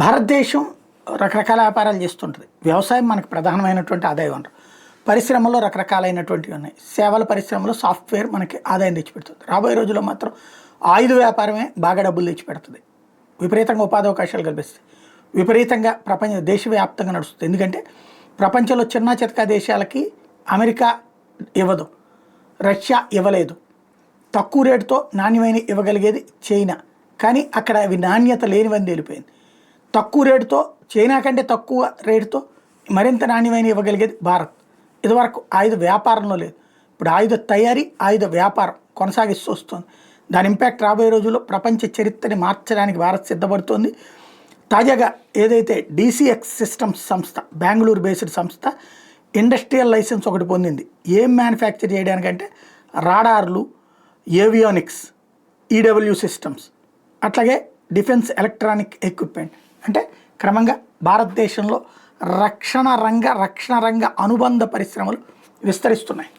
భారతదేశం రకరకాల వ్యాపారాలు చేస్తుంటుంది. వ్యవసాయం మనకు ప్రధానమైనటువంటి ఆదాయ వనరు. పరిశ్రమల్లో రకరకాలైనటువంటివి ఉన్నాయి. సేవల పరిశ్రమలో సాఫ్ట్వేర్ మనకి ఆదాయం తెచ్చిపెడుతుంది. రాబోయే రోజుల్లో మాత్రం ఆయుధ వ్యాపారమే బాగా డబ్బులు తెచ్చిపెడుతుంది. విపరీతంగా ఉపాధి అవకాశాలు కల్పిస్తుంది. విపరీతంగా దేశవ్యాప్తంగా నడుస్తుంది. ఎందుకంటే ప్రపంచంలో చిన్న చితకా దేశాలకి అమెరికా ఇవ్వదు, రష్యా ఇవ్వలేదు. తక్కువ రేటుతో నాణ్యమైన ఇవ్వగలిగేది చైనా. కానీ అక్కడ అవి నాణ్యత లేనివని తేలిపోయింది. తక్కువ రేటుతో, చైనా కంటే తక్కువ రేటుతో మరింత నాణ్యమైన ఇవ్వగలిగేది భారత్. ఇదివరకు ఆయుధ వ్యాపారంలో లేదు. ఇప్పుడు ఆయుధ తయారీ, ఆయుధ వ్యాపారం కొనసాగిస్తూ వస్తుంది. దాని ఇంపాక్ట్ రాబోయే రోజుల్లో ప్రపంచ చరిత్రని మార్చడానికి భారత్ సిద్ధపడుతోంది. తాజాగా ఏదైతే డీసీఎక్స్ సిస్టమ్స్ సంస్థ, బెంగళూరు బేస్డ్ సంస్థ, ఇండస్ట్రియల్ లైసెన్స్ ఒకటి పొందింది. ఏం మ్యానుఫ్యాక్చర్ చేయడానికంటే రాడార్లు, ఏవియానిక్స్, ఈడబ్ల్యూ సిస్టమ్స్, అట్లాగే డిఫెన్స్ ఎలక్ట్రానిక్ ఎక్విప్మెంట్. అంటే క్రమంగా భారతదేశంలో రక్షణ రంగ అనుబంధ పరిశ్రమలు విస్తరిస్తున్నాయి.